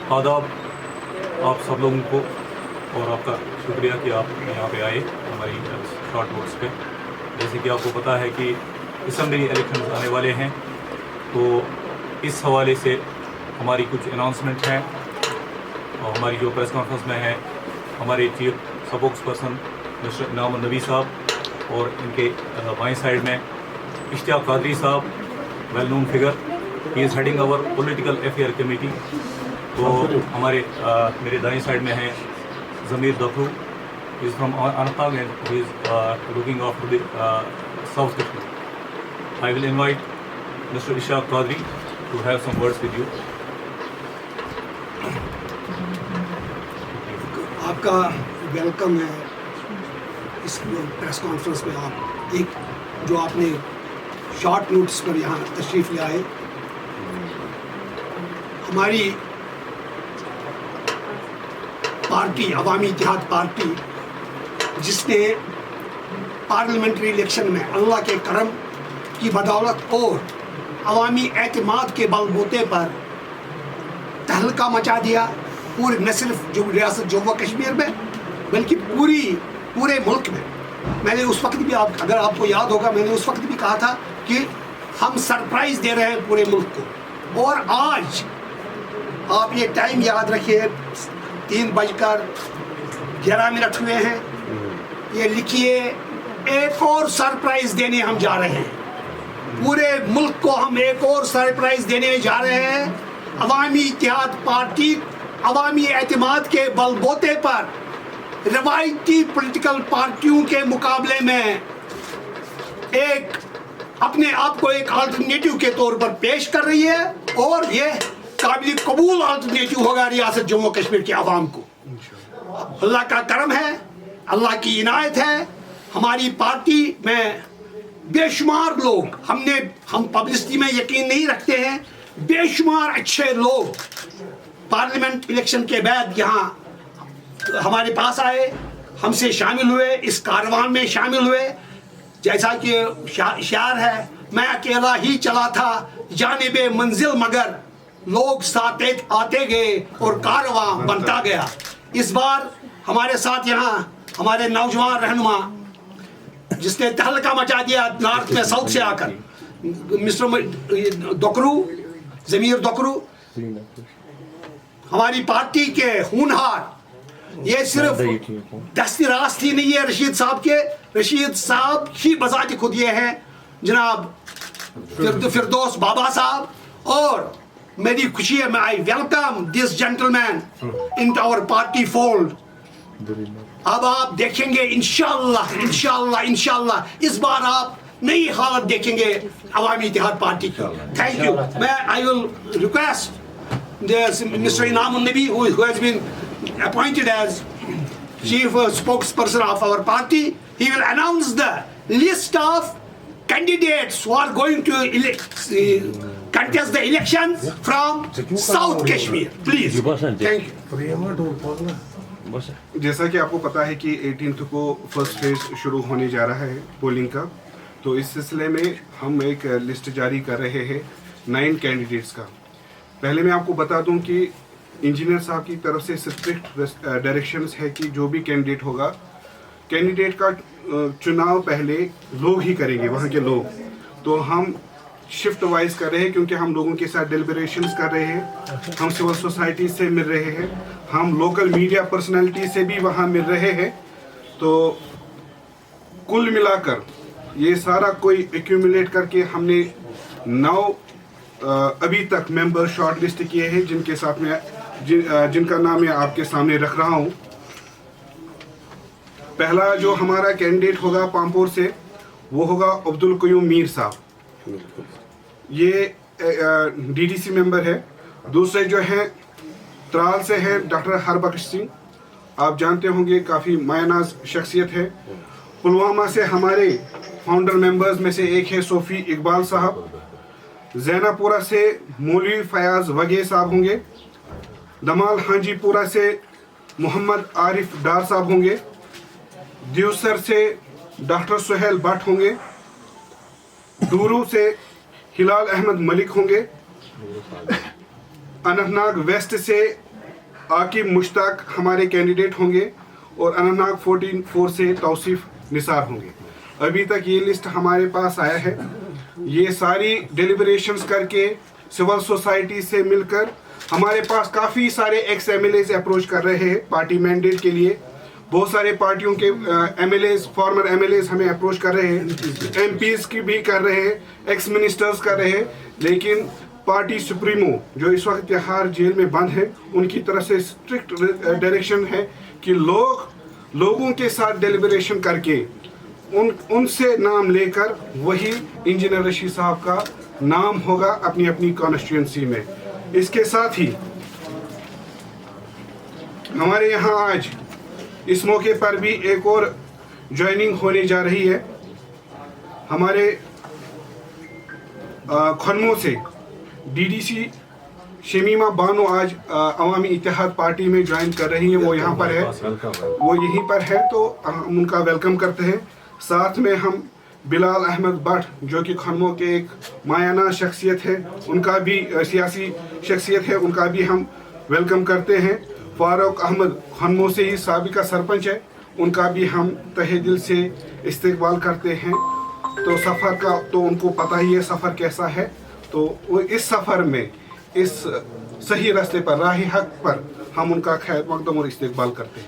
आदाब आप सब लोगों को, और आपका शुक्रिया कि आप यहाँ पे आए हमारी शॉर्ट नोट्स पे। जैसे कि आपको पता है कि असम्बली इलेक्शन आने वाले हैं, तो इस हवाले से हमारी कुछ अनाउंसमेंट हैं। और हमारी जो प्रेस कॉन्फ्रेंस में है, हमारे चीफ स्पोक्स पर्सन मिस्टर इनाम नबी साहब और इनके बाएं साइड में इश्तियाक कादरी साहब, well known figure, he is heading our political affair committee. तो हमारे मेरे दाएं साइड में है Zameer Dakhru, is from Anantnag and he is looking after the south Kashmir. I will invite mister Ishtiaq Qadri to have some words with you. आपका welcome है इस press conference में। आप एक जो आपने शॉर्ट नोटिस पर यहाँ तशरीफ़ ले आए, हमारी पार्टी अवामी इत्तेहाद पार्टी, जिसने पार्लियामेंट्री इलेक्शन में अल्लाह के करम की बदौलत और अवामी एतमाद के बलबूते पर तहलका मचा दिया पूरे, न सिर्फ जो रियासत जम्मू कश्मीर में बल्कि पूरे मुल्क में। मैंने उस वक्त भी, अगर आपको याद होगा, मैंने उस वक्त भी कहा था कि हम सरप्राइज़ दे रहे हैं पूरे मुल्क को। और आज आप ये टाइम याद रखिए, 3:11 हुए हैं। ये लिखिए, एक और सरप्राइज़ देने हम जा रहे हैं। पूरे मुल्क को हम एक और सरप्राइज़ देने जा रहे हैं। अवामी इत्तेहाद पार्टी अवामी एतमाद के बलबूते पर रवायती पॉलिटिकल पार्टियों के मुकाबले में एक अपने आप को एक अल्टरनेटिव के तौर पर पेश कर रही है, और ये काबिल कबूल अल्टरनेटिव होगा रियासत जम्मू कश्मीर के अवाम को। अल्लाह का करम है, अल्लाह की इनायत है। हमारी पार्टी में बेशुमार लोग, हम पब्लिसिटी में यकीन नहीं रखते हैं, बेशुमार अच्छे लोग पार्लियामेंट इलेक्शन के बाद यहाँ हमारे पास आए, हमसे शामिल हुए, इस कारवान में शामिल हुए। जैसा कि शायर है, मैं अकेला ही चला था जानिबे मंजिल, मगर लोग साथ आते गए और कारवां बनता गया। इस बार हमारे साथ यहाँ हमारे नौजवान रहनुमा, जिसने तहलका मचा दिया नॉर्थ में साउथ से आकर, मिस्टर दकरू, ज़मीर दकरू, हमारी पार्टी के होनहार। ये सिर्फ दस्ती रास्ती नहीं है रशीद साहब के, रशीद साहब ही बजाते खुद ये हैं जनाब फिरदौस बाबा साहब। और मेरी खुशी है, मैं I welcome this gentleman in our party fold. अब आप देखेंगे इंशाअल्लाह इंशाअल्लाह इंशाअल्लाह इस बार आप नई हालत देखेंगे अवामी इत्तेहाद पार्टी की। Thank you. मैं I will request Mr. Inam Nabi, who has been appointed as chief spokesperson of our party. He will announce the list of candidates who are going to contest the elections from South Kashmir. Please. Thank you. जैसा कि आपको पता है कि 18th को first phase शुरू होने जा रहा है पोलिंग का, तो इस सिलसिले में हम एक लिस्ट जारी कर रहे हैं 9 कैंडिडेट्स का। पहले मैं आपको बता दूं कि इंजीनियर साहब की तरफ से स्ट्रिक्ट डायरेक्शंस है कि जो भी कैंडिडेट होगा, कैंडिडेट का चुनाव पहले लोग ही करेंगे, वहाँ के लोग। तो हम शिफ्ट वाइज कर रहे हैं, क्योंकि हम लोगों के साथ डिलिबरेशंस कर रहे हैं, हम सिविल सोसाइटी से मिल रहे हैं, हम लोकल मीडिया पर्सनैलिटी से भी वहाँ मिल रहे हैं। तो कुल मिलाकर ये सारा कोई एक्यूमुलेट करके हमने 9 अभी तक मेंबर शॉर्ट लिस्ट किए हैं, जिनके साथ में जिनका नाम मैं आपके सामने रख रहा हूं। पहला जो हमारा कैंडिडेट होगा पामपुर से, वो होगा अब्दुल कयूम मीर साहब, ये डीडीसी मेंबर है। दूसरे जो हैं त्राल से हैं डॉक्टर हरबख्श सिंह, आप जानते होंगे काफ़ी मायनाज शख्सियत है। पुलवामा से हमारे फाउंडर मेंबर्स में से एक है सोफ़ी इकबाल साहब। जैनापुरा से मौलवी फयाज वगे साहब होंगे। दमाल हाजीपुरा से मोहम्मद आरिफ डार साहब होंगे। दिवसर से डॉक्टर सुहेल भट्ट होंगे। डूरू से हिलाल अहमद मलिक होंगे। अनंतनाग वेस्ट से आकिब मुश्ताक हमारे कैंडिडेट होंगे और अनंतनाग 14 से तौसीफ निसार होंगे। अभी तक ये लिस्ट हमारे पास आया है। ये सारी डिलिब्रेशंस करके सिविल सोसाइटी से मिलकर हमारे पास काफ़ी सारे एक्स एमएलएज अप्रोच कर रहे हैं पार्टी मैंडेट के लिए। बहुत सारे पार्टियों के एमएलएज, फॉर्मर एमएलएज हमें अप्रोच कर रहे हैं, एमपीज की भी कर रहे हैं, एक्स मिनिस्टर्स कर रहे हैं, लेकिन पार्टी सुप्रीमो जो इस वक्त तिहाड़ जेल में बंद है, उनकी तरफ से स्ट्रिक्ट डायरेक्शन है कि लोगों के साथ डेलिब्रेशन करके उनसे नाम लेकर वही इंजीनियर रशीद साहब का नाम होगा अपनी अपनी कॉन्स्टिट्यूंसी में। इसके साथ ही हमारे यहाँ आज इस मौके पर भी एक और ज्वाइनिंग होने जा रही है। हमारे खन्मो से डीडीसी शमीमा बानो आज अवामी इत्तेहाद पार्टी में ज्वाइन कर रही है। वो यहाँ पर है, वो यहीं पर है, तो हम उनका वेलकम करते हैं। साथ में हम बिलाल अहमद भट्ट जो कि खन्मो के एक मायाना शख्सियत है, उनका भी सियासी शख्सियत है, उनका भी हम वेलकम करते हैं। फारूक अहमद खन्मो से ही साबिका सरपंच है, उनका भी हम तहे दिल से इस्तकबाल करते हैं। तो सफ़र का तो उनको पता ही है सफ़र कैसा है, तो वो इस सफ़र में इस सही रास्ते पर, राह हक पर हम उनका खैर मकदम और इस्तकबाल करते हैं।